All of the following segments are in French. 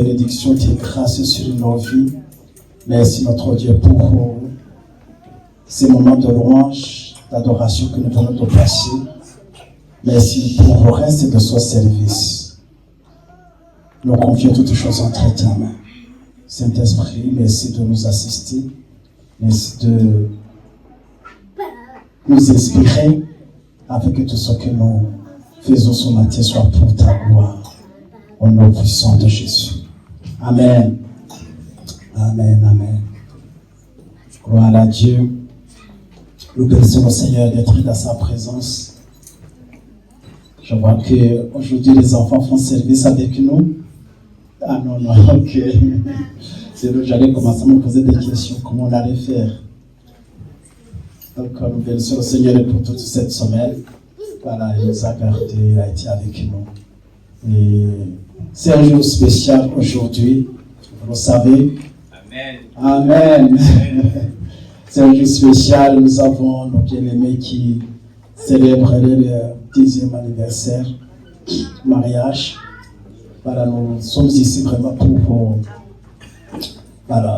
bénédictions, tes grâces sur nos vies. Merci notre Dieu pour ces moments de louange, d'adoration que nous venons de passer. Merci pour le reste de ce service. Nous confions toutes choses entre ta main. Saint-Esprit, merci de nous assister. Merci de nous inspirer afin que tout ce que nous faisons ce matin soit pour ta gloire. Au nom puissant de Jésus. Amen. Amen, amen. Gloire à Dieu. Nous bénissons le Seigneur d'être dans sa présence. Je vois qu'aujourd'hui les enfants font service avec nous. Ah non, ok. J'allais commencer à me poser des questions, comment on allait faire. Donc nous bénissons le Seigneur pour toute cette semaine. Voilà, il nous a gardés, il a été avec nous. Et c'est un jour spécial aujourd'hui, vous le savez. Amen. Amen. C'est un jour spécial, nous avons nos bien-aimés qui célébreraient le 10e anniversaire, mariage. Voilà, nous sommes ici vraiment pour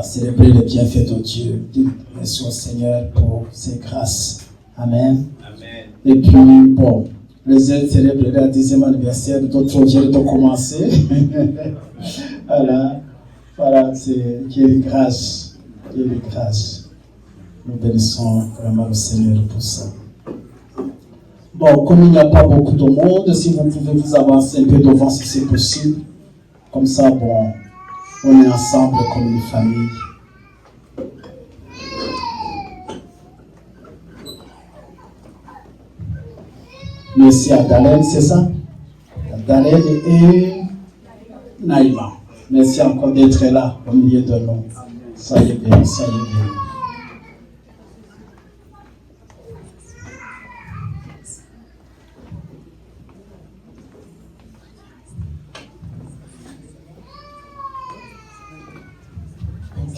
célébrer les bienfaits de Dieu. Merci au Seigneur pour ses grâces. Amen. Amen. Et puis, bon, les uns célébreraient le 10e anniversaire, d'autres viennent de commencer. Voilà, c'est quelle grâce. Nous bénissons vraiment le Seigneur pour ça. Bon, comme il n'y a pas beaucoup de monde, si vous pouvez vous avancer un peu devant si c'est possible. Comme ça, bon, on est ensemble comme une famille. Merci à Dalène, c'est ça? Dalène et Naïma. Merci encore d'être là au milieu de nous. Soyez bénis, soyez bénis.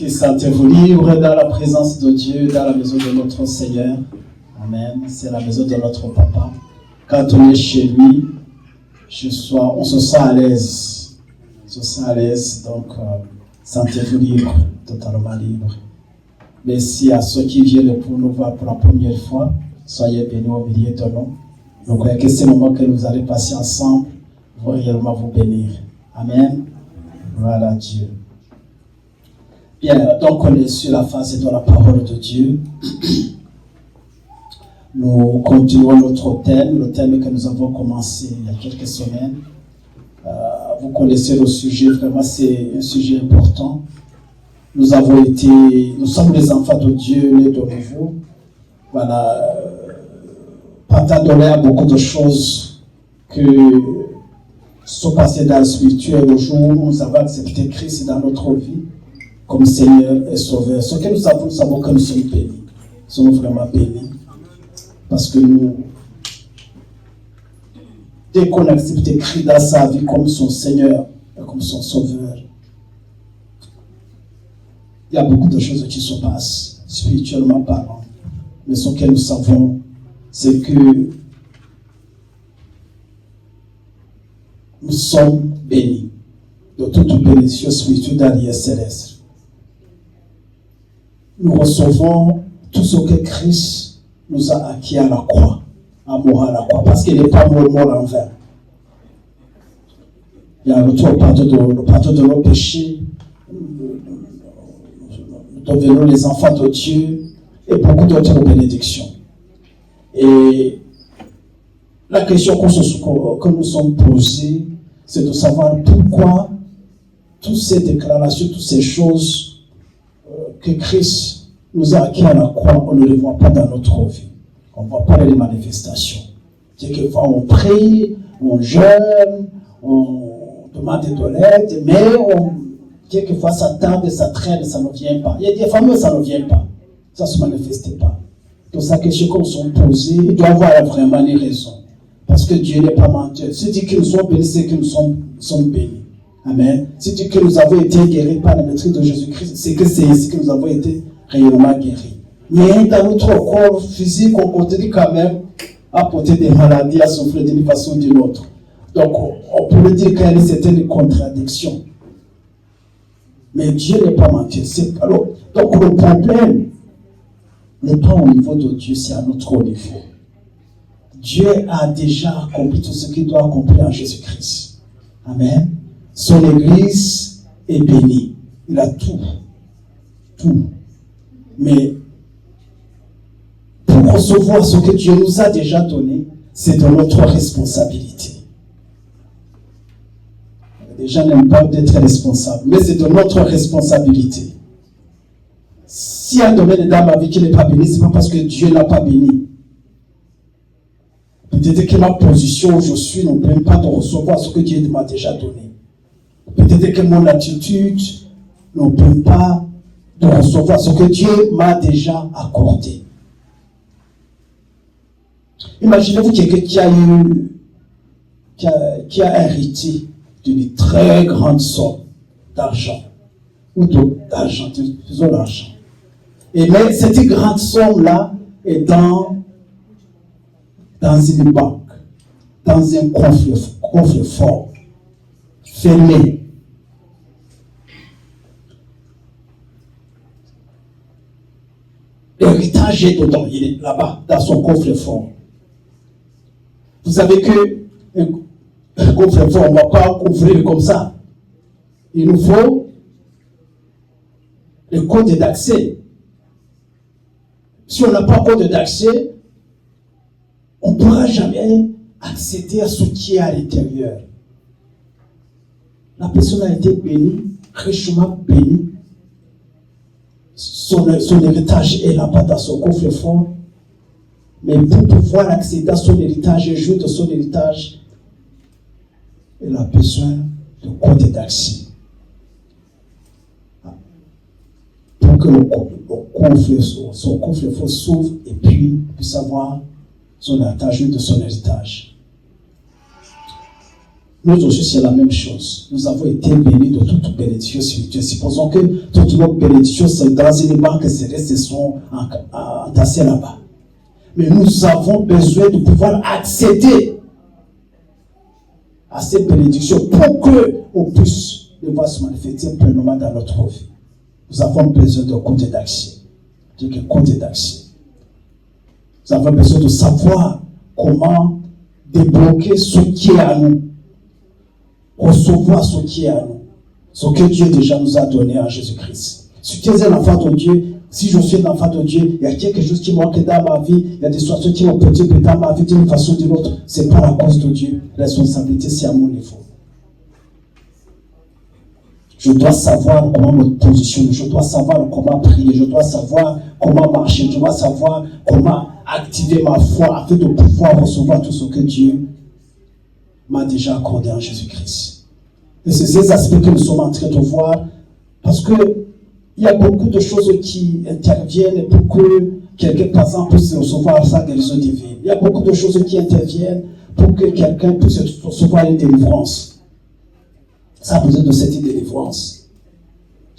Sentez-vous libre dans la présence de Dieu, dans la maison de notre Seigneur. Amen. C'est la maison de notre Papa. Quand on est chez lui, on se sent à l'aise. Donc, sentez-vous libre, totalement libre. Merci à ceux qui viennent pour nous voir pour la première fois. Soyez bénis au milieu de nous. Nous croyons que c'est le moment que nous allons passer ensemble vont réellement vous bénir. Amen. Voilà Dieu. Bien, donc on est sur la phase de la parole de Dieu. Nous continuons notre thème, le thème que nous avons commencé il y a quelques semaines. Vous connaissez le sujet, vraiment c'est un sujet important. Nous sommes les enfants de Dieu, nés de nouveau. Voilà, pardonner à beaucoup de choses que sont passées dans le spirituel le jour où nous avons accepté Christ dans notre vie comme Seigneur et Sauveur. Ce que nous savons que nous sommes bénis. Nous sommes vraiment bénis. Parce que dès qu'on accepte Christ dans sa vie comme son Seigneur et comme son Sauveur, il y a beaucoup de choses qui se passent, spirituellement parlant. Mais ce que nous savons, c'est que nous sommes bénis de toute bénédiction spirituelle d'Alliance céleste. Nous recevons tout ce que Christ nous a acquis à la croix, à mort à la croix, parce qu'il n'est pas mort en vain. Il y a le pardon de nos péchés, nous devenons les enfants de Dieu et beaucoup d'autres bénédictions. Et la question que nous sommes posées, c'est de savoir pourquoi toutes ces déclarations, toutes ces choses que Christ nous a acquis à la croix, on ne les voit pas dans notre vie. On ne voit pas les manifestations. Quelquefois, on prie, on jeûne, on demande de l'aide, mais quelquefois, ça tarde, ça traîne, ça ne vient pas. Il y a des familles où ça ne vient pas. Ça ne se manifeste pas. Donc, ça, question qu'on se pose, il doit y avoir vraiment les raisons. Parce que Dieu n'est pas menteur. Si dit que nous sommes bénis, c'est que nous sommes bénis. Amen. Si dit que nous avons été guéris par la maîtrise de Jésus-Christ, c'est ici que nous avons été réellement guéris. Mais dans notre corps physique, on continue quand même à porter des maladies, à souffrir d'une façon ou d'une autre. Donc, on pourrait dire qu'il y a une certaine contradiction. Mais Dieu n'est pas mentir. Alors, donc le problème n'est pas au niveau de Dieu, c'est à notre niveau. Dieu a déjà accompli tout ce qu'il doit accomplir en Jésus-Christ. Amen. Son Église est bénie. Il a tout. Tout. Mais pour recevoir ce que Dieu nous a déjà donné, c'est de notre responsabilité. Les gens n'aiment pas d'être responsables, mais c'est de notre responsabilité. Si un domaine dans ma vie qui n'est pas béni, ce n'est pas parce que Dieu n'a pas béni. Peut-être que ma position où je suis ne permet pas de recevoir ce que Dieu m'a déjà donné. Peut-être que mon attitude ne permet pas de recevoir ce que Dieu m'a déjà accordé. Imaginez-vous quelqu'un qui a hérité d'une très grande somme d'argent, ou d'argent, faisons l'argent. Et mais cette grande somme-là est dans une banque, dans un coffre-fort, fermé. L'héritage est dedans, il est là-bas, dans son coffre-fort. Vous savez que un coffre-fort, on ne va pas ouvrir comme ça. Il nous faut le code d'accès. Si on n'a pas de code d'accès, on ne pourra jamais accéder à ce qui est à l'intérieur. La personne a été bénie, richement bénie. Son héritage est là-bas dans son coffre-fort. Mais pour pouvoir accéder à son héritage et jouir de son héritage, elle a besoin de code d'accès. Pour que son coffre-fort s'ouvre et puis puisse avoir son héritage, jouir de son héritage. Nous aussi, c'est la même chose. Nous avons été bénis de toute bénédiction spirituelle. Supposons que toutes nos bénédictions sont dans une banque céleste et sont entassées là-bas. Mais nous avons besoin de pouvoir accéder à ces bénédictions pour qu'on puisse les voir se manifester pleinement dans notre vie. Nous avons besoin de compte d'accès. Compte d'accès. Nous avons besoin de savoir comment débloquer ce qui est à nous. Recevoir ce qui est à nous. Ce que Dieu déjà nous a donné en Jésus-Christ. Si tu es un enfant de Dieu, si je suis un enfant de Dieu, il y a quelque chose qui manque dans ma vie, il y a des situations qui m'ont perturbé dans ma vie d'une façon ou d'une autre, c'est pas la cause de Dieu. La responsabilité, c'est à mon niveau. Je dois savoir comment me positionner, je dois savoir comment prier, je dois savoir comment marcher, je dois savoir comment activer ma foi afin de pouvoir recevoir tout ce que Dieu m'a déjà accordé en Jésus-Christ. Et c'est ces aspects que nous sommes en train de voir, parce que il y a beaucoup de choses qui interviennent pour que quelqu'un, par exemple, puisse recevoir sa guérison divine. Il y a beaucoup de choses qui interviennent pour que quelqu'un puisse recevoir une délivrance. Ça a besoin de cette délivrance.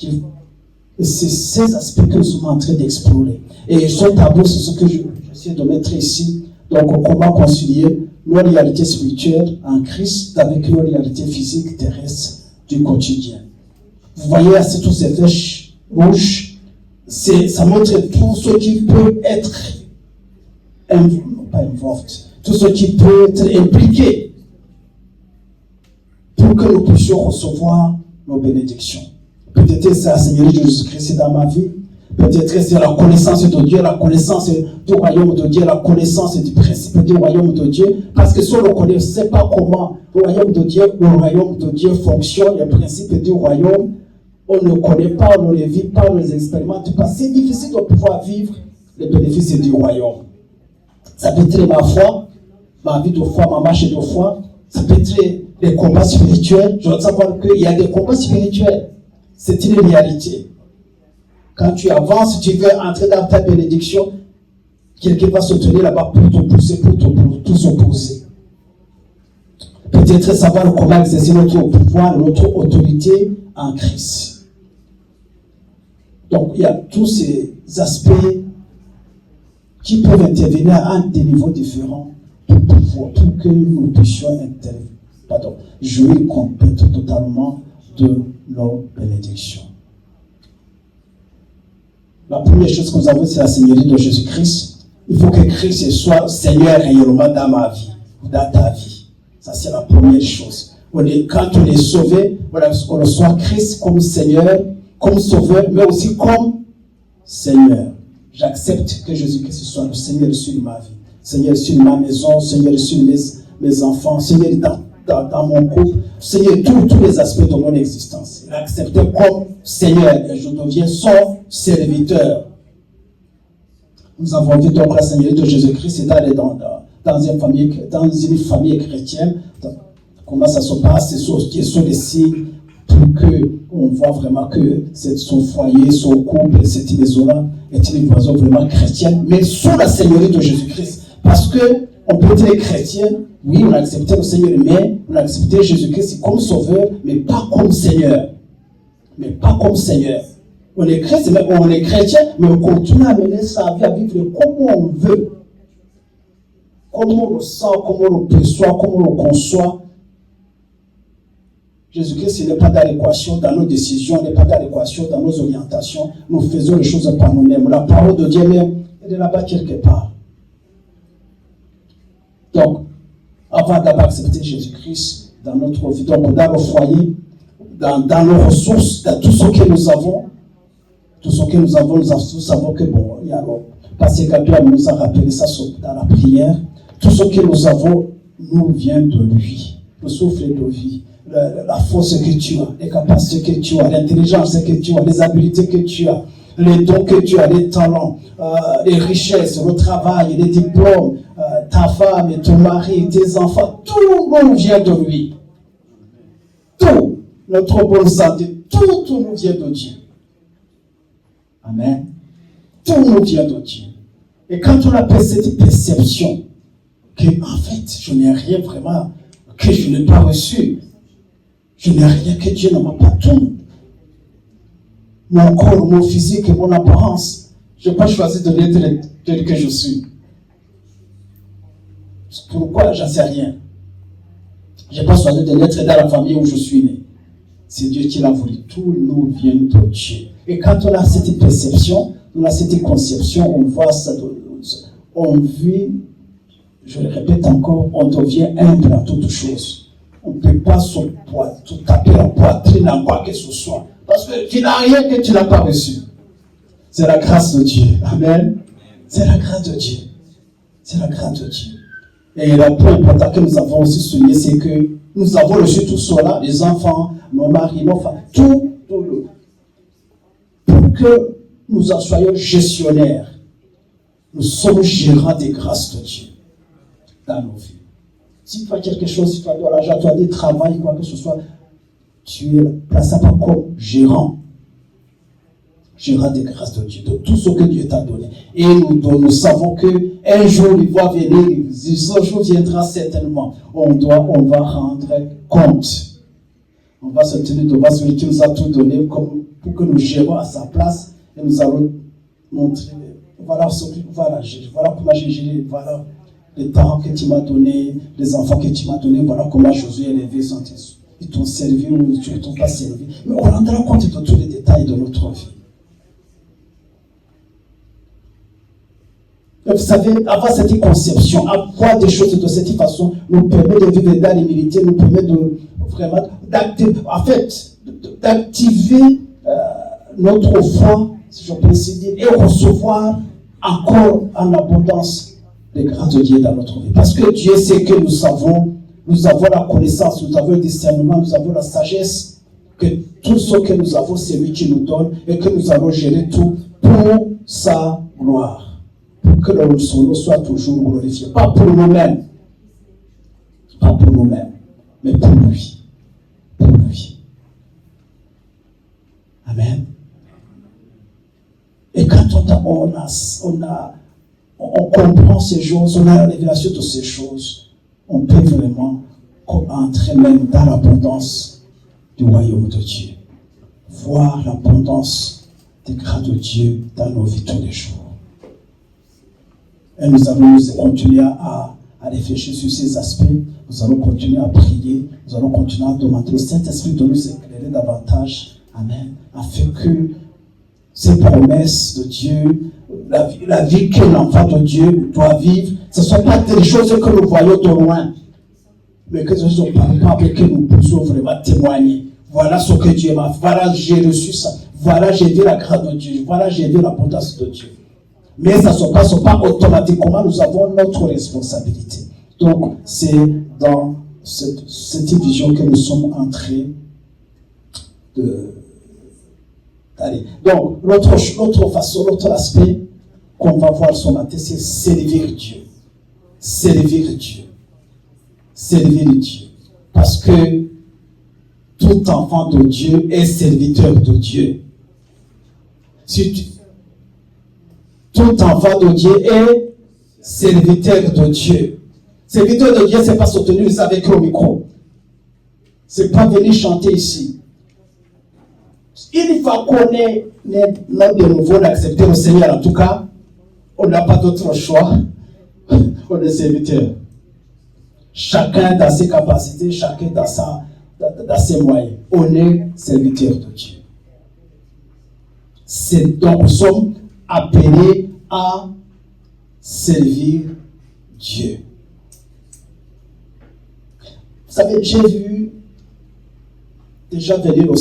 Et c'est ces aspects que nous sommes en train d'explorer. Et ce tableau, c'est ce que j'essaie de mettre ici. Donc, comment concilier nos réalités spirituelles en Christ avec nos réalités physiques terrestres du quotidien. Vous voyez, c'est tous ces flèches rouges, ça montre tout ce qui peut être tout ce qui peut être impliqué pour que nous puissions recevoir nos bénédictions. Peut-être c'est la Seigneurie de Jésus-Christ dans ma vie, peut-être c'est la connaissance de Dieu, la connaissance du royaume de Dieu, la connaissance du principe du royaume de Dieu, parce que si on ne connaissait pas comment le royaume de Dieu fonctionne, les principes du royaume, on ne connaît pas, on ne les vit pas, on ne les expérimente pas. C'est difficile de pouvoir vivre les bénéfices du royaume. Ça peut être ma foi, ma vie de foi, ma marche de foi. Ça peut être des combats spirituels. Je dois savoir qu'il y a des combats spirituels. C'est une réalité. Quand tu avances, tu veux entrer dans ta bénédiction, quelqu'un va se tenir là-bas pour te pousser, pour tout s'opposer. Peut-être savoir comment exercer notre pouvoir, notre autorité en Christ. Donc, il y a tous ces aspects qui peuvent intervenir à des niveaux différents pour que nous puissions jouir complètement, totalement de nos bénédictions. La première chose que nous avons, c'est la Seigneurie de Jésus-Christ. Il faut que Christ soit Seigneur réellement dans ma vie, dans ta vie. Ça, c'est la première chose. Quand on est sauvé, on reçoit Christ comme Seigneur, comme Sauveur, mais aussi comme Seigneur. J'accepte que Jésus-Christ soit le Seigneur sur ma vie, Seigneur sur ma maison, Seigneur sur mes enfants, Seigneur dans mon couple, Seigneur tous les aspects de mon existence. L'accepter comme Seigneur et je deviens son serviteur. Nous avons vu donc la Seigneurie de Jésus-Christ, c'est d'aller dans une famille chrétienne. Comment ça se passe, quels sont les signes pour qu'on voit vraiment que son foyer, son couple, cette maison-là est une maison vraiment chrétienne, mais sous la Seigneurie de Jésus-Christ. Parce qu'on peut être chrétien, oui, on a accepté le Seigneur, mais on a accepté Jésus-Christ comme Sauveur, mais pas comme Seigneur. Mais pas comme Seigneur. On est chrétien, mais on continue à mener sa vie à vivre comme on veut. Comme on le sent, comme on le perçoit, comme on le conçoit. Jésus-Christ, il n'est pas d'adéquation dans nos décisions, il n'est pas d'adéquation dans nos orientations. Nous faisons les choses par nous-mêmes. La parole de Dieu même est de là-bas quelque part. Donc, avant d'avoir accepté Jésus-Christ dans notre vie, donc dans nos foyers, dans nos ressources, dans tout ce que nous avons, nous savons que bon, il y a le Pasteur Gabriel nous a rappelé ça dans la prière. Tout ce que nous avons nous vient de lui, le souffle de vie. La force que tu as, les capacités que tu as, l'intelligence que tu as, les habiletés que tu as, les dons que tu as, les talents, les richesses, le travail, les diplômes, ta femme et ton mari, tes enfants, tout nous vient de lui. Tout, notre bonne santé, tout nous vient de Dieu. Amen. Tout nous vient de Dieu. Et quand on a cette perception que, en fait, je n'ai rien vraiment, que je n'ai pas reçu, je n'ai rien que Dieu ne m'a pas tout. Mon corps, mon physique, mon apparence, je n'ai pas choisi de l'être tel que je suis. Pourquoi? J'en sais rien. Je n'ai pas choisi de l'être dans la famille où je suis né. C'est Dieu qui l'a voulu. Tout nous vient de Dieu. Et quand on a cette perception, on a cette conception, on voit ça, on vit, je le répète encore, on devient humble à toutes choses. On ne peut pas se taper la poitrine à quoi que ce soit. Parce que tu n'as rien que tu n'as pas reçu. C'est la grâce de Dieu. Amen. C'est la grâce de Dieu. C'est la grâce de Dieu. Et le point important que nous avons aussi souligné, c'est que nous avons reçu tout cela, les enfants, nos maris, nos femmes, tout pour que nous en soyons gestionnaires. Nous sommes gérants des grâces de Dieu dans nos vies. Si tu as quelque chose, si tu as de l'argent, tu as des travail, quoi que ce soit, tu es placé comme gérant. Gérant des grâces de Dieu, de tout ce que Dieu t'a donné. Et nous savons qu'un jour, il va venir, ce jour viendra certainement. On va rendre compte. On va se tenir devant celui qui nous a tout donné pour que nous gérons à sa place et nous allons montrer, voilà comment j'ai géré, voilà les temps que tu m'as donné, les enfants que tu m'as donné, voilà comment Josué a élevé son Jésus. Ils t'ont servi ou ils ne t'ont pas servi. Mais on rendra compte de tous les détails de notre vie. Et vous savez, avoir cette conception, avoir des choses de cette façon, nous permet de vivre dans l'humilité, nous permet de vraiment d'activer notre foi, si je peux ainsi dire, et recevoir encore en abondance les grâces de Dieu dans notre vie. Parce que Dieu sait que nous avons la connaissance, nous avons le discernement, nous avons la sagesse, que tout ce que nous avons, c'est lui qui nous donne et que nous allons gérer tout pour sa gloire. Pour que son nom soit toujours glorifié. Pas pour nous-mêmes. Pas pour nous-mêmes. Mais pour lui. Pour lui. Amen. Et quand on comprend ces choses, on a la révélation de ces choses, on peut vraiment entrer même dans l'abondance du royaume de Dieu. Voir l'abondance des grâces de Dieu dans nos vies tous les jours. Et nous allons continuer à réfléchir sur ces aspects. Nous allons continuer à prier. Nous allons continuer à demander au Saint-Esprit de nous éclairer davantage. Amen. Afin que ces promesses de Dieu, la vie que l'enfant de Dieu doit vivre, ce ne sont pas des choses que nous voyons de loin, mais que ce sont palpables que nous pouvons vraiment témoigner. Voilà ce que Dieu m'a fait. Voilà, j'ai reçu ça. Voilà, j'ai vu la grâce de Dieu. Voilà, j'ai vu l'abondance de Dieu. Mais ça ne se passe pas automatiquement. Nous avons notre responsabilité. Donc, c'est dans cette vision que nous sommes en train d'aller. Donc, l'autre façon, l'autre aspect qu'on va voir ce matin, c'est servir Dieu. Servir Dieu. Servir Dieu. Parce que tout enfant de Dieu est serviteur de Dieu. Tout enfant de Dieu est serviteur de Dieu. Serviteur de Dieu, ce n'est pas se tenir avec le micro. Ce n'est pas venir chanter ici. Il faut qu'on ait de nouveau d'accepter le Seigneur. En tout cas, on n'a pas d'autre choix. On est serviteur. Chacun dans ses capacités, chacun dans ses moyens. On est serviteur de Dieu. Donc nous sommes appelés à servir Dieu. Vous savez, j'ai vu déjà venir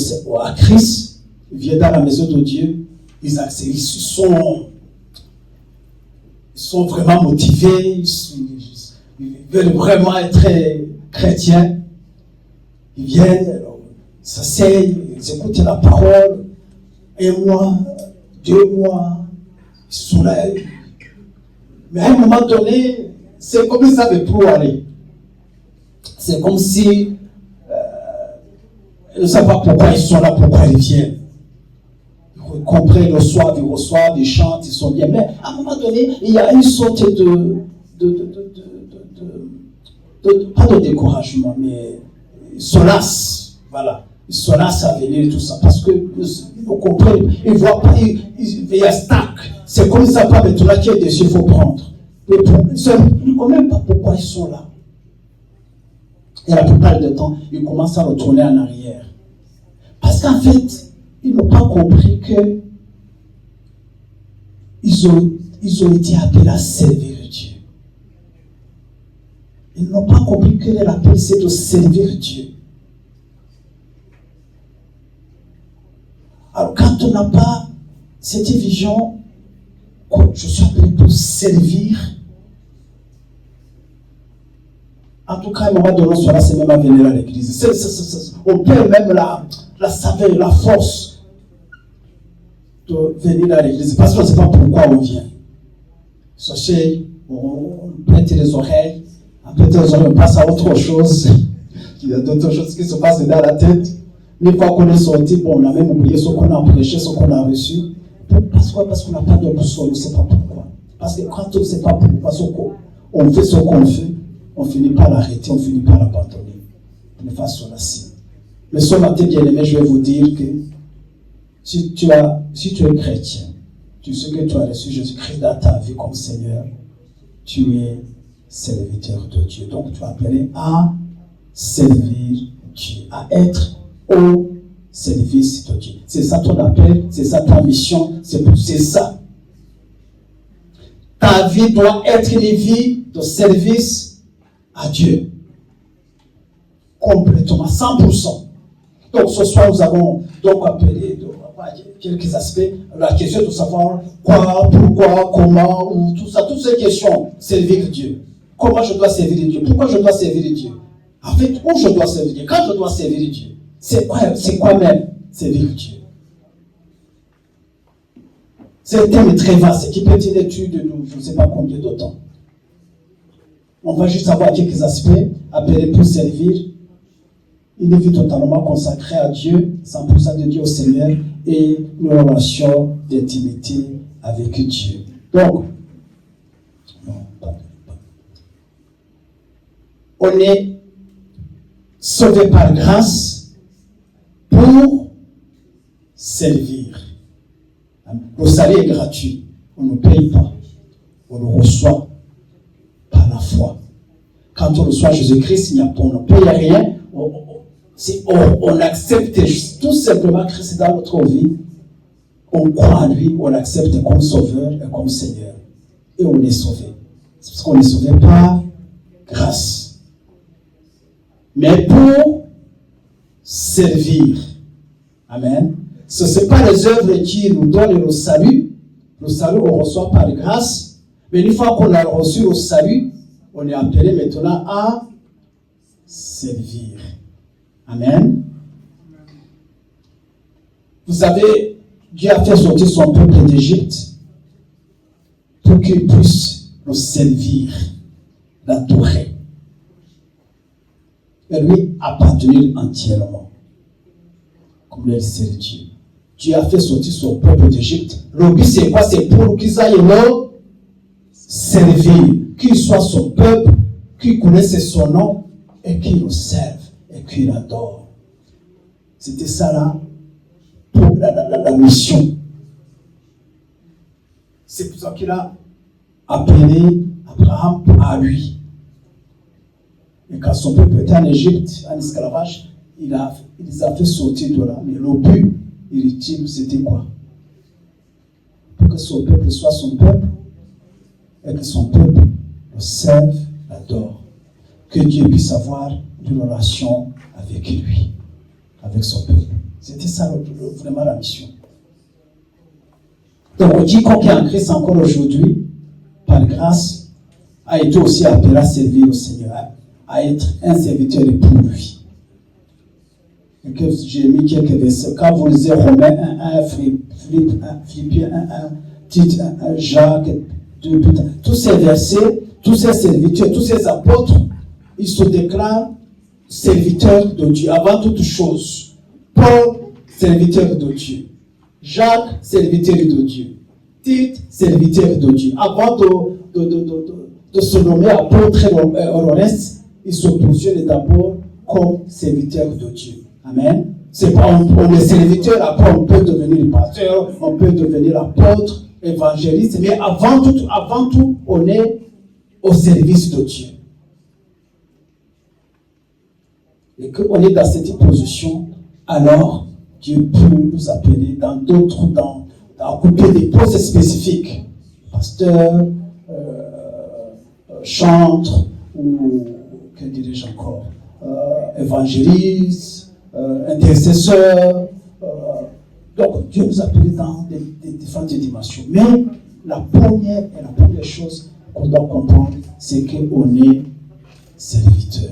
à Christ, ils viennent dans la maison de Dieu, ils sont vraiment motivés, ils veulent vraiment être chrétiens. Ils viennent, ils s'asseyent, ils écoutent la parole. 1 mois, 2 mois, ils sont là. Mais à un moment donné, c'est comme ils ne savaient plus où aller. C'est comme si ils ne savent pas pourquoi ils sont là, pourquoi ils viennent. Ils comprennent, ils reçoivent, ils chantent, ils sont bien. Mais à un moment donné, il y a une sorte pas de découragement, mais ils se lassent. Voilà. Ils se lassent à venir et tout ça. Parce qu'ils comprennent, ils ne voient pas, il y a stack. C'est comme ça, pas maintenant qui est dessus, il faut prendre. Ils ne comprennent pas pourquoi ils sont là. Et la plupart du temps, ils commencent à retourner en arrière. Parce qu'en fait, ils n'ont pas compris que ils ont été appelés à servir Dieu. Ils n'ont pas compris que l'appel, c'est de servir Dieu. Alors, quand on n'a pas cette vision, je suis appelé pour servir. En tout cas, à un moment donné, cela c'est même à venir à l'église. On perd même la saveur, la force de venir à l'église. Parce qu'on ne sait pas pourquoi on vient. On prête les oreilles. Après les oreilles, on passe à autre chose. Il y a d'autres choses qui se passent dans la tête. Une fois qu'on est sorti, on a même oublié ce qu'on a prêché, ce qu'on a reçu. Parce qu'on n'a pas de boussole, on ne sait pas pourquoi. Parce que quand on ne sait pas pourquoi, on fait ce qu'on fait, on finit par l'arrêter, on finit par l'abandonner. De façon ainsi. Mais ce matin, bien aimé, je vais vous dire que si tu es chrétien, tu sais que tu as reçu Jésus-Christ dans ta vie comme Seigneur, tu es serviteur de Dieu. Donc tu es appelé à servir Dieu, à être au service de Dieu. C'est ça ton appel, c'est ça ta mission, c'est ça. Ta vie doit être une vie de service à Dieu. Complètement, 100%. Donc ce soir, nous avons donc appelé quelques aspects. La question de savoir quoi, pourquoi, comment, ou tout ça, toutes ces questions, servir Dieu. Comment je dois servir Dieu? Pourquoi je dois servir Dieu? En fait, où je dois servir Dieu? Quand je dois servir Dieu? C'est quoi même servir Dieu? C'est un thème très vaste qui peut être une étude de je ne sais pas combien de temps. On va juste avoir quelques aspects appelés pour servir. Une vie totalement consacrée à Dieu, 100% de Dieu au Seigneur et une relation d'intimité avec Dieu. Donc, on est sauvé par grâce pour servir. Le salut est gratuit. On ne paye pas. On le reçoit par la foi. Quand on reçoit Jésus-Christ, on ne paye rien. On accepte tout simplement Christ dans notre vie. on croit en lui, on l'accepte comme sauveur et comme Seigneur. Et on est sauvé. C'est parce qu'on est sauvé par grâce. Mais pour servir. Amen. Ce n'est pas les œuvres qui nous donnent le salut. Le salut, on reçoit par grâce. Mais une fois qu'on a reçu le salut, on est appelé maintenant à servir. Amen. Vous savez, Dieu a fait sortir son peuple d'Égypte pour qu'il puisse le servir, l'adorer. Et lui appartenir entièrement. Comme le sert Dieu. Dieu a fait sortir son peuple d'Égypte. Le but c'est quoi? C'est pour qu'ils aillent le servir. Qu'il soit son peuple, qu'il connaisse son nom et qu'il le serve et qu'il l'adore. C'était ça là pour la mission. C'est pour ça qu'il a appelé Abraham à lui. Et quand son peuple était en Égypte, en esclavage, il les a fait sortir de là. Mais le but ultime, c'était quoi? Pour que son peuple soit son peuple et que son peuple le serve, l'adore. Que Dieu puisse avoir une relation avec lui, avec son peuple. C'était ça vraiment la mission. Donc quiconque est en Christ encore aujourd'hui, par grâce, a été aussi appelé à servir au Seigneur, à être un serviteur pour lui. Et que j'ai mis quelques versets. Quand vous lisez Romains 1, Philippiens 1, Tite 1, Jacques 2, tous ces versets, tous ces serviteurs, tous ces apôtres, ils se déclarent serviteurs de Dieu avant toute chose. Paul, serviteur de Dieu. Jacques, serviteur de Dieu. Tite, serviteur de Dieu. Avant de se nommer apôtre et honnête, ils se positionnent d'abord comme serviteurs de Dieu. Amen. C'est pas on est serviteur, après on peut devenir pasteur, on peut devenir apôtre, évangéliste, mais avant tout, on est au service de Dieu. Et qu'on est dans cette position, alors Dieu peut nous appeler dans occuper des postes spécifiques. Pasteur, chantre, ou que dirais-je encore, évangéliste, intercesseur. Donc Dieu nous appelle dans des différentes dimensions. Mais la première chose qu'on doit comprendre, c'est qu'on est serviteur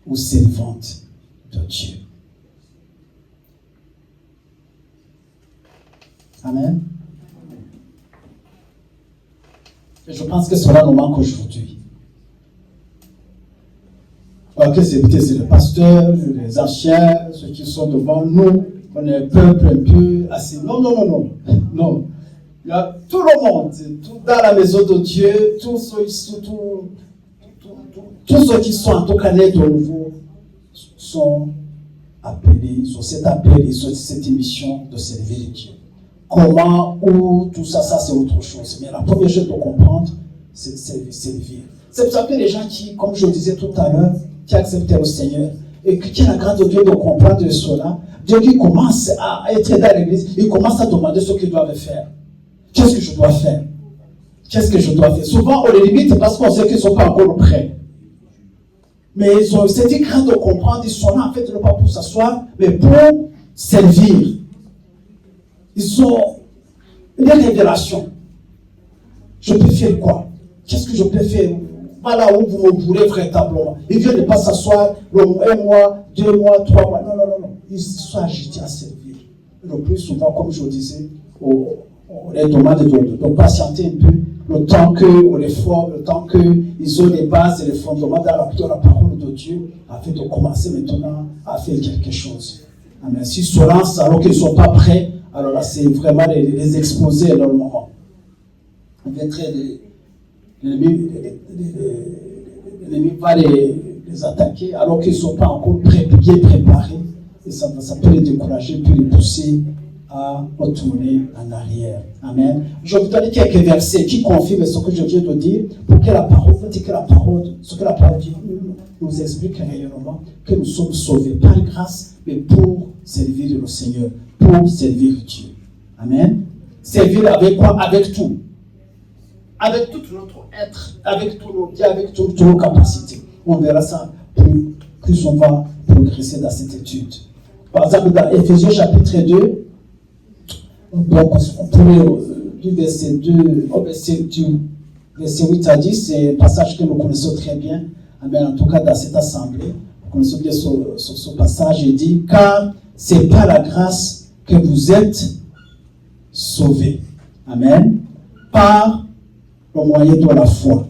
ou servante de Dieu. Amen. Et je pense que cela nous manque aujourd'hui. Ok, c'est le pasteur, les anciens, ceux qui sont devant nous, on est un peuple un peu assis. Non. Il y a tout le monde, tout dans la maison de Dieu, tous ceux qui sont en tout cas nés de nouveau sont appelés, ils ont cet appel, ils ont cette mission de servir Dieu. Comment, où, tout ça c'est autre chose. Mais la première chose de comprendre, c'est servir. C'est pour ça que les gens qui, comme je le disais tout à l'heure, qui acceptent le Seigneur et qui ont la grâce de Dieu de comprendre cela, Dieu qui commence à être dans l'église, il commence à demander ce qu'ils doivent faire. Qu'est-ce que je dois faire? Souvent, on les limite parce qu'on sait qu'ils ne sont pas encore prêts. Mais ils ont cette grâce de comprendre, ils sont là en fait, non pas pour s'asseoir, mais pour servir. Ils ont une révélation. Je peux faire quoi? Qu'est-ce que je peux faire? Voilà où vous me voulez véritablement. Ils ne viennent pas s'asseoir un mois, 2 mois, 3 mois. Non. Ils sont agités à servir. Le plus souvent, comme je le disais, on les demande de patienter un peu le temps qu'on les forme, le temps qu'ils ont les bases et les fondements dans la parole de Dieu, afin de commencer maintenant à faire quelque chose. Amen. S'ils se lancent alors qu'ils ne sont pas prêts, alors là, c'est vraiment les exposer à leur moment. L'ennemi va les attaquer alors qu'ils ne sont pas encore bien préparés. Et ça peut les décourager, puis les pousser à retourner en arrière. Amen. Je vais vous donner quelques versets qui confirment ce que je viens de dire pour que la parole, ce que la parole dit, nous explique réellement que nous sommes sauvés par grâce, mais pour servir le Seigneur, pour servir Dieu. Amen. Servir avec quoi? Avec tout. Avec tout notre être, avec tous nos biens, avec toutes nos capacités. On verra ça plus on va progresser dans cette étude. Par exemple, dans Éphésiens chapitre 2, donc on pourrait du verset 2 au verset 8 à 10, c'est un passage que nous connaissons très bien. Amen. En tout cas, dans cette assemblée, nous connaissons bien ce passage. Il dit, car c'est par la grâce que vous êtes sauvés. Amen. Par le moyen de la foi.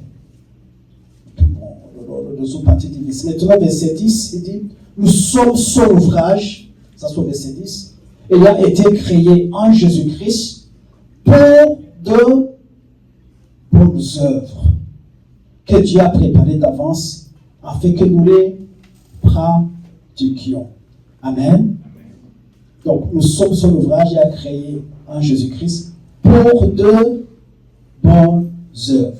Maintenant, verset 10, il dit, nous sommes son ouvrage, ça c'est verset 10, ayant été créé en Jésus-Christ pour de bonnes œuvres que Dieu a préparées d'avance afin que nous les pratiquions. Amen. Donc, nous sommes son ouvrage ayant créé en Jésus-Christ pour de bonnes œuvres.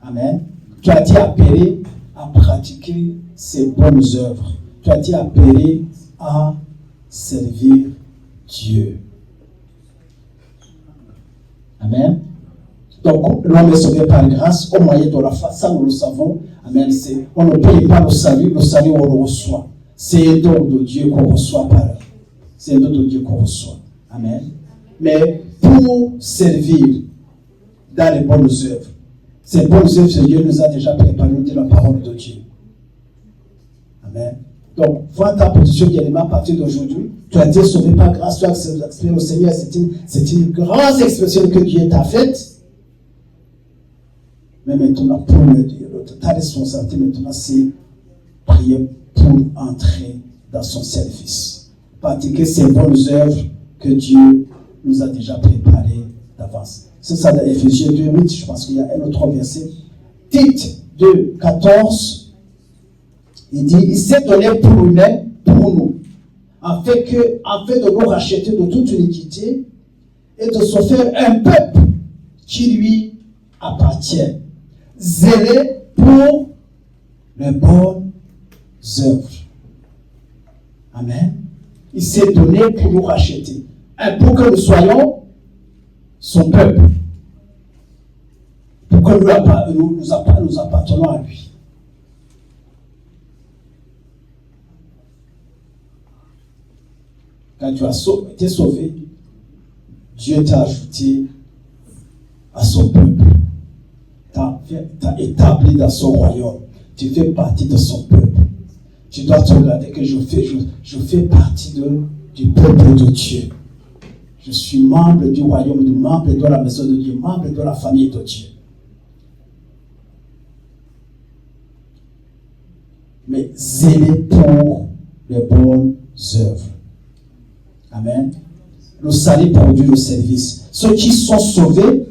Amen. Tu as été appelé à pratiquer ces bonnes œuvres. Tu as été appelé à servir Dieu. Amen. Donc, l'homme est sauvé par grâce au moyen de la foi. Ça, nous le savons. Amen. On ne paye pas le salut on le reçoit. C'est un don de Dieu qu'on reçoit par eux. C'est un don de Dieu qu'on reçoit. Amen. Mais pour servir dans les bonnes œuvres, ces bonnes œuvres, Dieu nous a déjà préparé de la parole de Dieu. Amen. Donc, vois ta position bien-aimée à partir d'aujourd'hui. Tu as été sauvé par grâce, tu as accepté au Seigneur. C'est une grande expression que Dieu t'a faite. Mais maintenant, pour ta responsabilité maintenant, c'est prier pour entrer dans son service. Pratiquer ces bonnes œuvres que Dieu nous a déjà préparées d'avance. C'est ça dans Éphésiens 2:8, je pense qu'il y a un autre verset. Tite 2:14, il dit, il s'est donné pour lui-même, pour nous, afin de nous racheter de toute iniquité et de se faire un peuple qui lui appartient, zélé pour les bonnes œuvres. Amen. Il s'est donné pour nous racheter, pour que nous soyons son peuple, pour que nous appartenons à lui. Quand tu as été sauvé, Dieu t'a ajouté à son peuple. T'a établi dans son royaume. Tu fais partie de son peuple. Tu dois te regarder que je fais partie du peuple de Dieu. Je suis membre du royaume, membre de la maison de Dieu, membre de la famille de Dieu. Mais zélé pour les bonnes œuvres. Amen. Le salut produit le service. Ceux qui sont sauvés,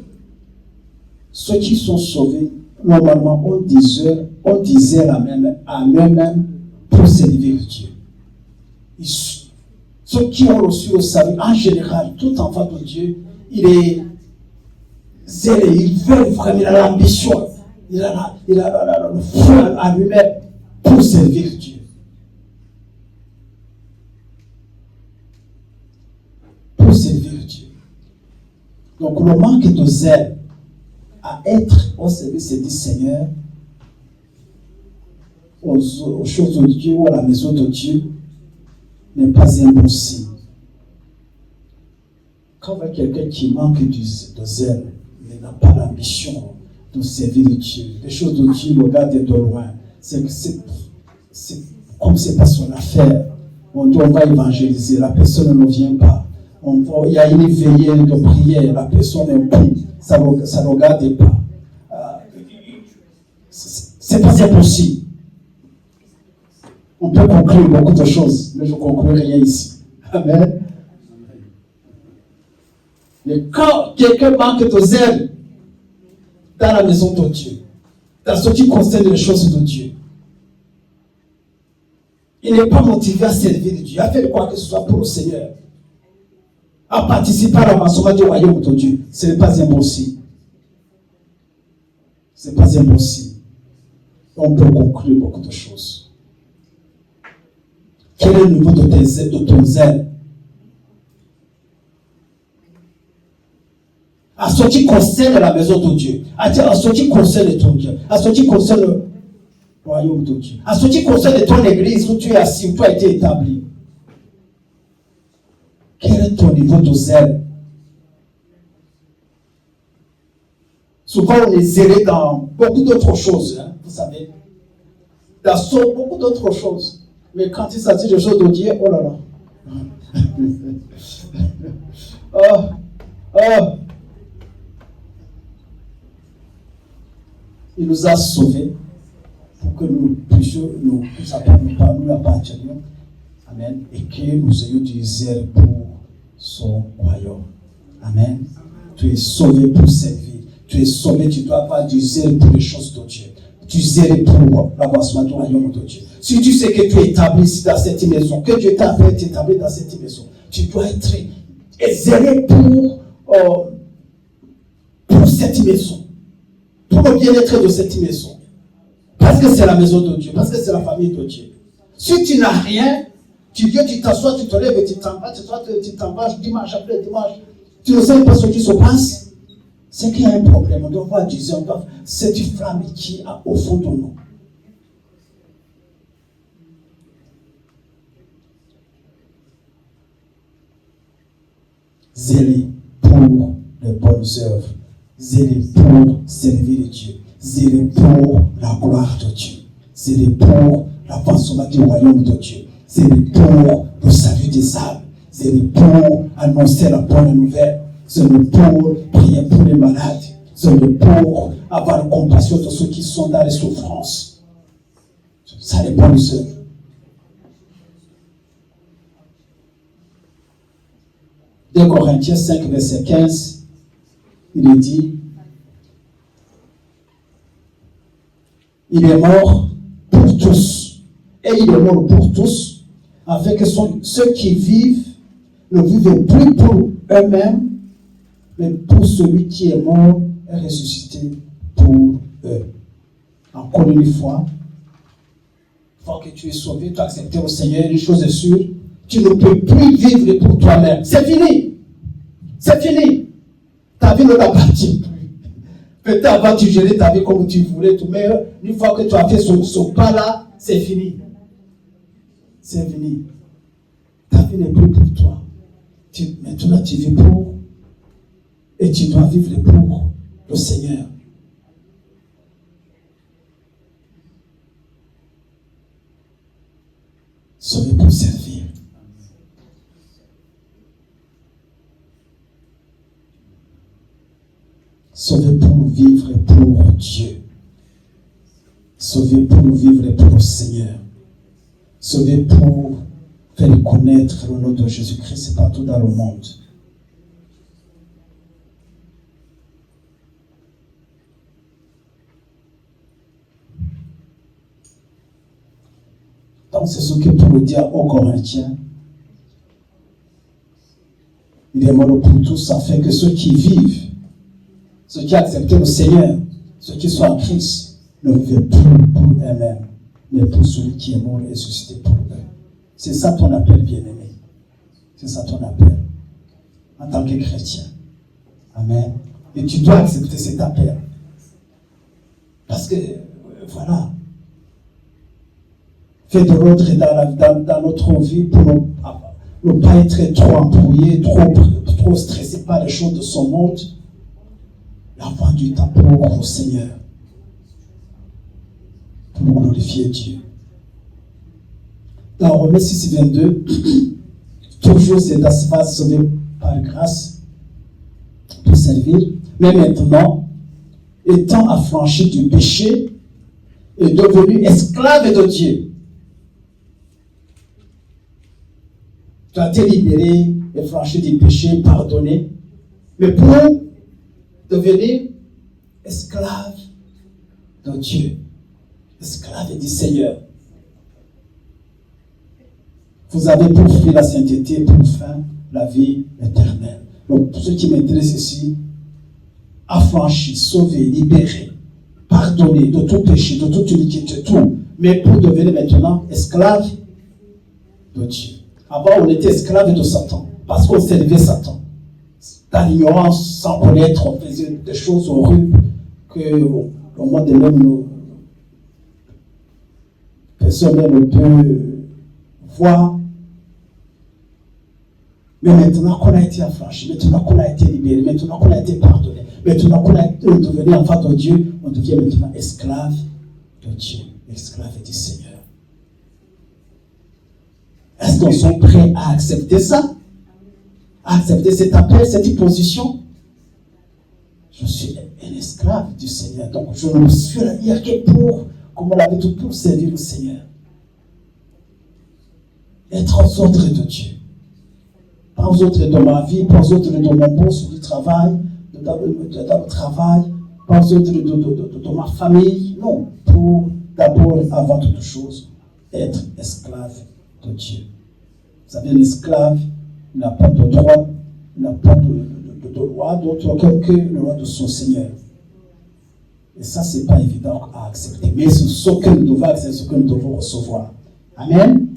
normalement, on disait à même pour servir Dieu. Ceux qui ont reçu le salut, en général, tout enfant de Dieu, il est zélé, il veut vraiment, il a l'ambition, il a le feu à lui-même pour servir Dieu. Pour servir Dieu. Donc, le manque de zèle à être au service du Seigneur, aux choses de Dieu ou à la maison de Dieu, n'est pas un bon signe. Quand on voit quelqu'un qui manque de zèle, il n'a pas l'ambition de servir Dieu, les choses de Dieu le regardent de loin, c'est comme c'est pas son affaire. On va évangéliser, la personne ne vient pas. Il y a une veillée de prière, la personne est pris, ça ne regarde pas. C'est pas impossible. On peut conclure beaucoup de choses, mais je ne conclue rien ici. Amen. Mais quand quelqu'un manque de zèle dans la maison de Dieu, dans ce qui concerne les choses de Dieu, il n'est pas motivé à servir Dieu, à faire quoi que ce soit pour le Seigneur. à participer à l'avancement du royaume de Dieu. Ce n'est pas un bon signe. Ce n'est pas un bon signe. On peut conclure beaucoup de choses. Quel est le niveau de ton zèle? À ce qui concerne la maison de Dieu, à ce qui concerne ton Dieu, à ce qui concerne le royaume de Dieu, à ce qui concerne ton église où tu es assis, où tu as été établi. Quel est ton niveau de zèle? Souvent, on est zélé dans beaucoup d'autres choses, hein, vous savez. Dans beaucoup d'autres choses. Mais quand il s'agit de choses de Dieu, oh là là. Il nous a sauvés pour que nous puissions nous appartenions. Amen. Et que nous ayons du zèle pour son royaume. Amen. Tu es sauvé pour servir. Tu es sauvé, tu dois avoir du zèle pour les choses de Dieu. Du zèle pour l'avancement du royaume de Dieu. Si tu sais que tu es établi ici dans cette maison, que Dieu t'a fait t'établir dans cette maison, tu dois être zélé pour cette maison. Pour le bien-être de cette maison. Parce que c'est la maison de Dieu, parce que c'est la famille de Dieu. Si tu n'as rien, tu viens, tu t'assois, tu te lèves et tu t'en vas dimanche après dimanche. Tu ne sais pas ce qui se passe. C'est qu'il y a un problème. On doit voir Dieu, cette flamme qui est au fond de nous. Zélé pour les bonnes œuvres. Zélé pour servir Dieu. Zélé pour la gloire de Dieu. Zélé pour l'avancement du royaume de Dieu. Zélé pour le salut des âmes. Zélé pour annoncer la bonne nouvelle. Zélé pour prier pour les malades. Zélé pour avoir la compassion de ceux qui sont dans les souffrances. Ça, les bonnes œuvres. De Corinthiens 5, verset 15, il est dit, il est mort pour tous, et il est mort pour tous, afin que ceux qui vivent ne vivent plus pour eux-mêmes, mais pour celui qui est mort et ressuscité pour eux. Encore une fois, une fois que tu es sauvé, tu as accepté au Seigneur, une chose est sûre, tu ne peux plus vivre pour toi-même. C'est fini. C'est fini. Ta vie ne t'appartient plus. Peut-être avant tu gérais ta vie comme tu voulais, tout, mais une fois que tu as fait ce pas-là, c'est fini. C'est fini. Ta vie n'est plus pour toi. Maintenant tu vis pour, et tu dois vivre pour le Seigneur. Sauvé pour servir. Sauvé pour vivre pour Dieu. Sauvé pour vivre pour le Seigneur. Sauvé pour faire connaître le nom de Jésus-Christ partout dans le monde. Donc c'est ce que Paul dit aux Corinthiens. Il est mort pour tous afin que ceux qui vivent, ceux qui acceptent le Seigneur, ceux qui sont en Christ, ne vivent plus pour eux-mêmes, mais pour celui qui est mort et ressuscité pour eux. C'est ça ton appel, bien-aimé. C'est ça ton appel. En tant que chrétien. Amen. Et tu dois accepter cet appel. Parce que, voilà. Fais de l'ordre dans notre vie pour ne pas être trop embrouillé, trop stressé par les choses de ce monde. Et avoir du temps pour le Seigneur. Pour glorifier Dieu. Dans Romains 6, 22, toujours c'est d'asphalt sauvé par grâce pour servir, mais maintenant, étant affranchi du péché et devenu esclave de Dieu. Tu as été libéré, affranchi du péché, pardonné, mais pour devenir esclave de Dieu, esclave du Seigneur. Vous avez pour fruit la sainteté, pour fin la vie éternelle. Donc, pour ce qui m'intéresse ici, affranchi, sauvé, libéré, pardonné de tout péché, de toute iniquité, tout. Mais pour devenir maintenant esclave de Dieu. Avant, on était esclave de Satan, parce qu'on servait Satan. Dans l'ignorance, sans connaître, on faisait des choses horribles que le monde de l'homme, personne ne peut voir. Mais maintenant qu'on a été affranchi, maintenant qu'on a été libéré, maintenant qu'on a été pardonné, maintenant qu'on a été devenu enfant de Dieu, on devient maintenant esclave de Dieu, esclave du Seigneur. Est-ce qu'on est prêts à accepter ça? À accepter cet appel, cette position? Je suis un esclave du Seigneur, donc je ne suis rien que pour, comme on l'avait tout, pour servir le Seigneur. Être aux ordres de Dieu. Pas aux autres de ma vie, pas aux autres de mon poste du travail, de mon travail, pas aux autres de ma famille. Non, pour d'abord, avant toute chose, être esclave de Dieu. Vous savez, l'esclave n'a pas de droit, n'a pas de loi d'autre que le loi de son Seigneur. Et ça, ce n'est pas évident à accepter. Mais c'est ce que nous devons accepter, ce que nous devons recevoir. Amen.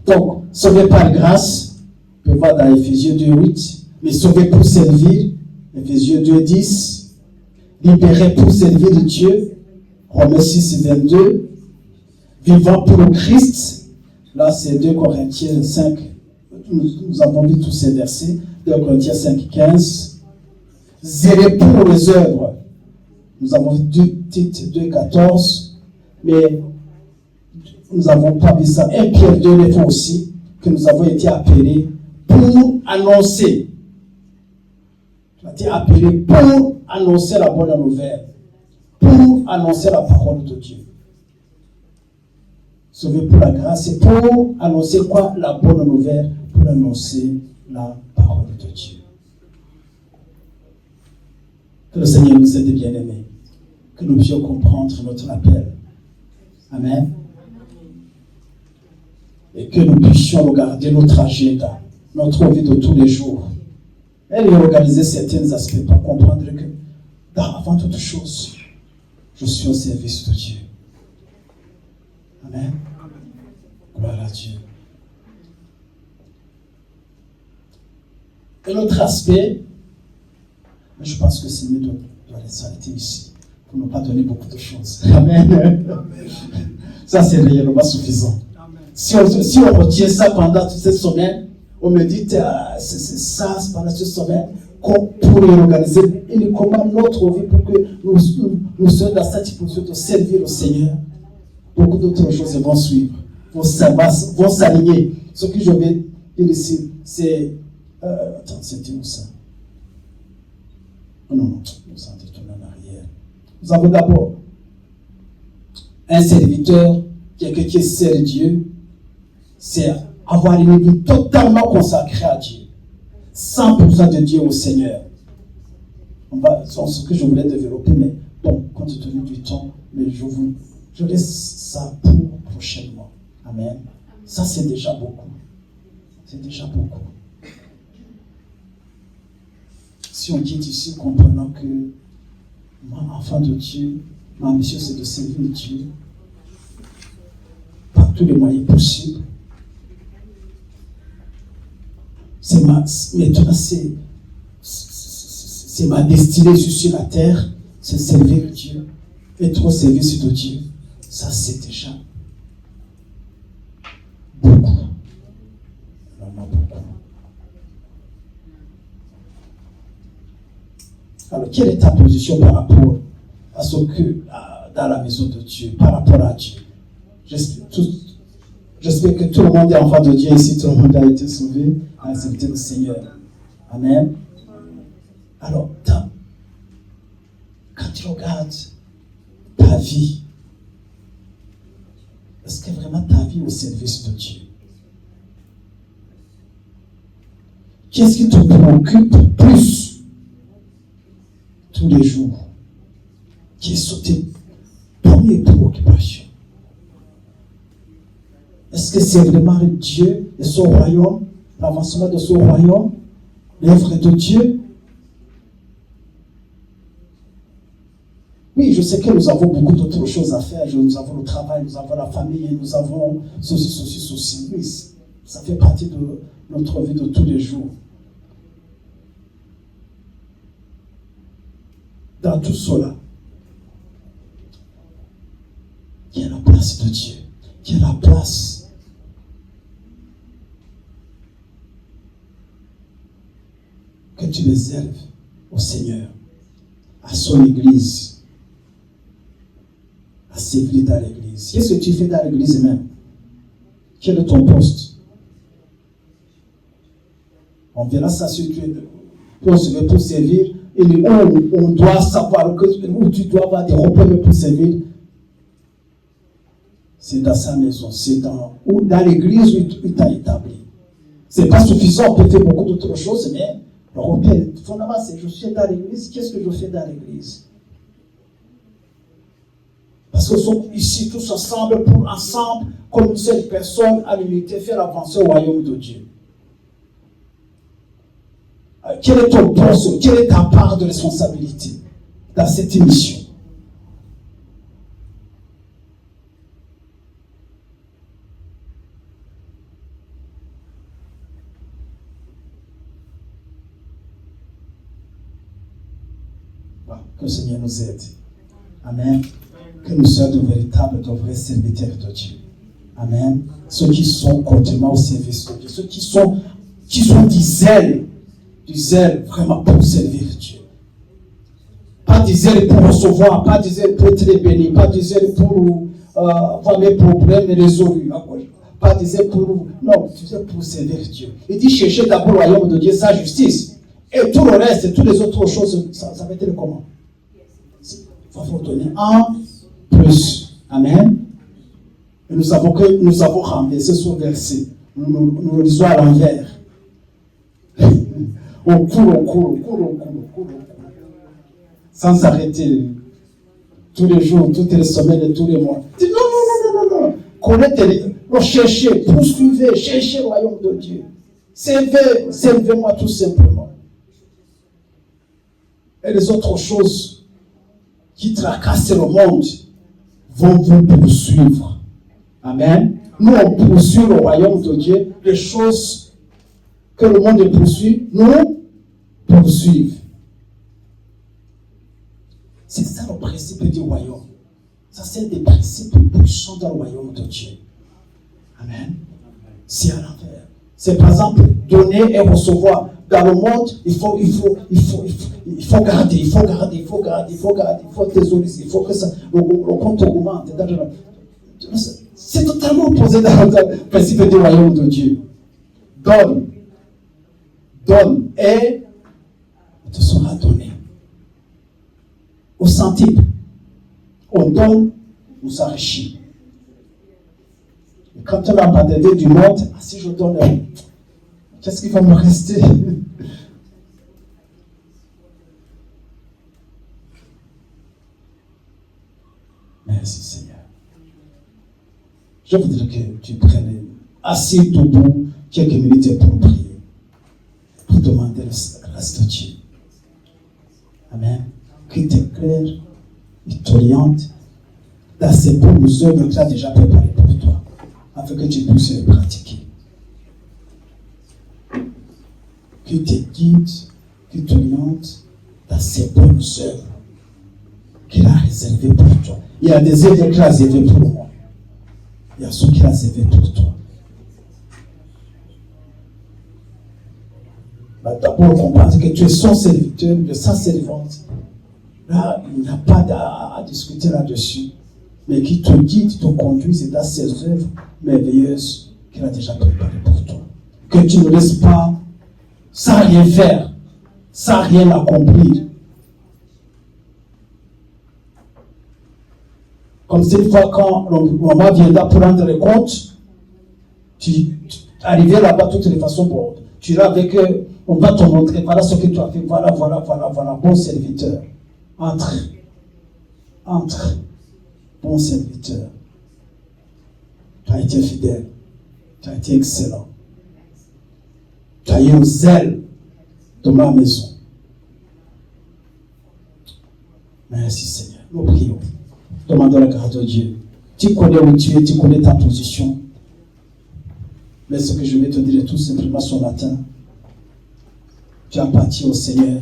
Donc, sauvé par grâce, on peut voir dans Éphésiens 2:8, mais sauvé pour servir, Éphésiens 2:10, libéré pour servir Dieu, Romains 6:22, vivant pour le Christ, là c'est 2 Corinthiens 5, nous avons vu tous ces versets, 2 Corinthiens 5:15, zélé pour les œuvres, nous avons vu Tite 2:14, mais nous n'avons pas vu ça. 1 Pierre 2:9 aussi, que nous avons été appelés pour annoncer. Tu as été appelé pour annoncer la bonne nouvelle, pour annoncer la parole de Dieu. Sauvé pour la grâce, c'est pour annoncer quoi? La bonne nouvelle, pour annoncer la parole de Dieu. Que le Seigneur nous aide, bien-aimés, que nous puissions comprendre notre appel. Amen. Et que nous puissions regarder notre agenda, notre vie de tous les jours, et réorganiser certains aspects pour comprendre que, avant toute chose, je suis au service de Dieu. Amen. Gloire à Dieu. Un autre aspect, mais je pense que c'est mieux de s'arrêter ici, pour ne pas donner beaucoup de choses. Amen. Ça, c'est réellement suffisant. Si on retient ça pendant toute cette semaine, on me dit c'est ça pendant cette semaine, pour réorganiser uniquement notre vie pour que nous soyons dans cette position de servir le Seigneur. Beaucoup d'autres choses vont suivre, vont s'aligner. Ce que je vais dire ici, c'est. Attends, c'était où ça? Oh non, nous allons retourner en arrière. Nous avons d'abord un serviteur, quelqu'un qui sert Dieu. C'est avoir une vie totalement consacrée à Dieu. 100% de Dieu au Seigneur. C'est ce que je voulais développer, mais bon, compte tenu du temps, mais je laisse ça pour prochainement. Amen. Ça, c'est déjà beaucoup. C'est déjà beaucoup. Si on quitte ici, comprenant que moi, enfant de Dieu, ma mission, c'est de servir Dieu par tous les moyens possibles. Maintenant, c'est ma destinée sur la terre, c'est servir Dieu, être au service de Dieu. Ça, c'est déjà beaucoup. Vraiment beaucoup. Alors, quelle est ta position par rapport à ce que dans la maison de Dieu, par rapport à Dieu? J'espère que tout le monde est enfant de Dieu ici, tout le monde a été sauvé, a accepté le Seigneur. Amen. Alors, quand tu regardes ta vie, est-ce que vraiment ta vie est au service de Dieu? Qu'est-ce qui te préoccupe plus tous les jours? Quelles sont tes premières préoccupations? Est-ce que c'est vraiment Dieu et son royaume, l'avancement de son royaume, l'œuvre de Dieu? Oui, je sais que nous avons beaucoup d'autres choses à faire. Nous avons le travail, nous avons la famille, nous avons ceci. Oui, ça fait partie de notre vie de tous les jours. Dans tout cela, il y a la place de Dieu, il y a la place que tu réserves au Seigneur, à son Église, à servir dans l'Église. Qu'est-ce que tu fais dans l'Église même? Quel est ton poste? On verra ça sur Dieu. Pour servir, et on doit savoir où tu dois avoir des repères pour servir. C'est dans sa maison, c'est dans l'église où il t'a établi. C'est pas suffisant, on peut faire beaucoup d'autres choses, mais le repère fondamental, c'est je suis dans l'église, qu'est-ce que je fais dans l'église? Parce que nous sommes ici tous ensemble, comme une seule personne, à l'unité, faire avancer le royaume de Dieu. Quel est ton poste, quelle est ta part de responsabilité dans cette mission? Que le Seigneur nous aide. Amen. Que nous soyons de vrais serviteurs de Dieu. Amen. Ceux qui sont complètement au service de Dieu. Ceux qui sont du zèle vraiment pour servir Dieu. Pas du zèle pour recevoir, pas du zèle pour être béni, pas du zèle pour avoir mes problèmes résolus. Pas du zèle pour... Non, du zèle pour servir Dieu. Il dit chercher d'abord le royaume de Dieu, sa justice. Et tout le reste, et toutes les autres choses, ça va être comment? Il faut donner en plus. Amen. Et nous avons renversé ce verset. Nous le lisons à l'envers. On court. Sans arrêter. Tous les jours, toutes les semaines et tous les mois. Dis non. Connaissez, cherchez, poursuivez, cherchez le royaume de Dieu. Servez-moi tout simplement. Et les autres choses qui tracassent le monde vont vous poursuivre. Amen. Nous, on poursuit le royaume de Dieu. Les choses que le monde poursuit, nous poursuivent. C'est ça le principe du royaume. Ça, c'est des principes puissants dans le royaume de Dieu. Amen. C'est à l'envers. C'est par exemple donner et recevoir. Dans le monde, il faut garder, il faut thésauriser, il faut que ça, le compte augmente. C'est totalement opposé dans le principe du royaume de Dieu. Donne et te sera donné. Au centime, on donne, on s'enrichit. Et quand on a abandonné du monde, si je donne, qu'est-ce qui va me rester? Merci Seigneur. Je voudrais que tu prennes assis debout quelques minutes pour prier, pour demander la grâce de Dieu. Amen. Qu'il t'éclaire, il t'oriente dans ces bonnes œuvres qu'il a déjà préparées pour toi, afin que tu puisses les pratiquer. Qu'il te guide, qu'il t'oriente dans ces bonnes œuvres qu'il a réservées pour toi. Il y a des œuvres qu'il a réservées pour moi. Il y a ceux qu'il a réservées pour toi. D'abord, comprendre que tu es son serviteur, de sa servante. Là, il n'y a pas à discuter là-dessus. Mais qui te guide, te conduise dans ses œuvres merveilleuses qu'il a déjà préparées pour toi. Que tu ne laisses pas sans rien faire, sans rien accomplir. Comme cette fois quand le moment viendra pour rendre les comptes, tu arrives là-bas de toutes les façons, bon, tu iras avec eux, on va te montrer, voilà ce que tu as fait, voilà, bon serviteur. Entre, bon serviteur. Tu as été fidèle, Tu as été excellent. Tu as eu un zèle de ma maison. Merci Seigneur. Nous prions. Demandons la grâce de Dieu. Tu connais où tu es, tu connais ta position. Mais ce que je vais te dire est tout simplement ce matin. Tu appartiens au Seigneur.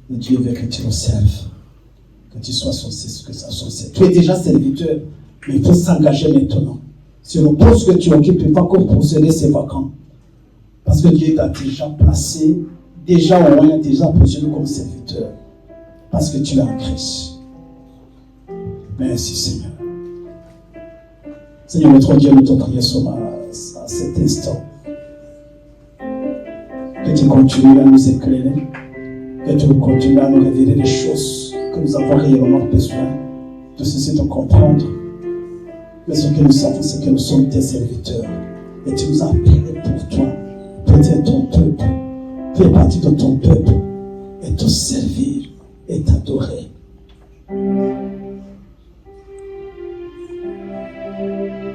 Et Dieu veut que tu le serves. Que tu sois son serviteur. Tu es déjà serviteur, mais il faut s'engager maintenant. Sur le poste que tu occupes, il ne faut pas que posséder ses vacants. Parce que Dieu t'a déjà placé, déjà au moins, déjà positionné comme serviteur. Parce que tu es en Christ. Merci Seigneur. Seigneur notre Dieu, nous te prions à cet instant. Que tu continues à nous éclairer. Que tu continues à nous révéler les choses que nous avons réellement besoin de cesser de comprendre. Mais ce que nous savons, c'est que nous sommes tes serviteurs. Et tu nous as appelés pour toi. Pour être ton peuple. Faire partie de ton peuple. Et te servir. Et t'adorer.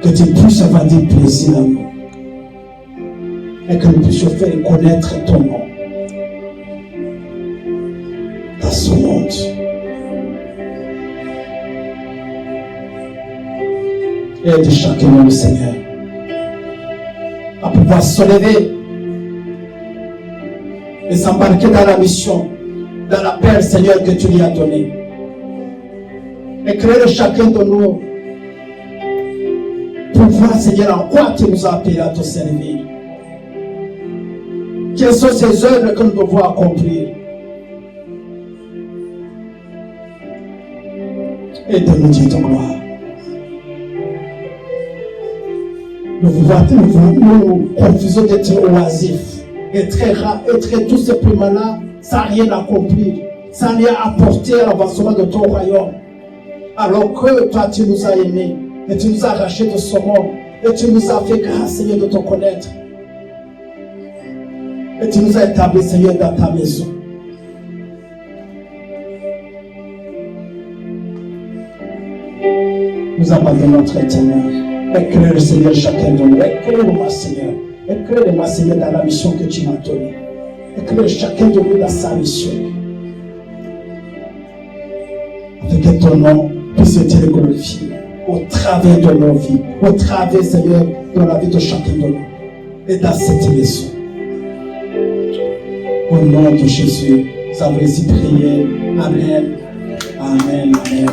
Que tu puisses avoir du plaisir à nous. Et que nous puissions faire connaître ton nom. Dans ce monde. Aide chacun le Seigneur à pouvoir se lever et s'embarquer dans la mission, dans l'appel, Seigneur, que tu lui as donné. Éclaire chacun de nous pour voir, Seigneur, en quoi tu nous as appelés à te servir. Quelles sont ces œuvres que nous devons accomplir? Aide-nous, Dieu de gloire. Nous refusons d'être oisifs, être tout simplement là, sans rien accomplir, sans rien apporter à l'avancement de ton royaume. Alors que toi, tu nous as aimés, et tu nous as arrachés de ce monde, et tu nous as fait grâce, Seigneur, de te connaître. Et tu nous as établis, Seigneur, dans ta maison. Nous abandonnons notre éternel. Éclaire, Seigneur, chacun de nous. Éclaire-moi, Seigneur. Éclaire-moi, Seigneur, dans la mission que tu m'as donnée. Éclaire chacun de nous dans sa mission. Afin que ton nom puisse être glorifié au travers de nos vies, au travers, Seigneur, de la vie de chacun de nous. Et dans cette maison. Au nom de Jésus, nous avons ainsi prié. Amen. Amen. Amen.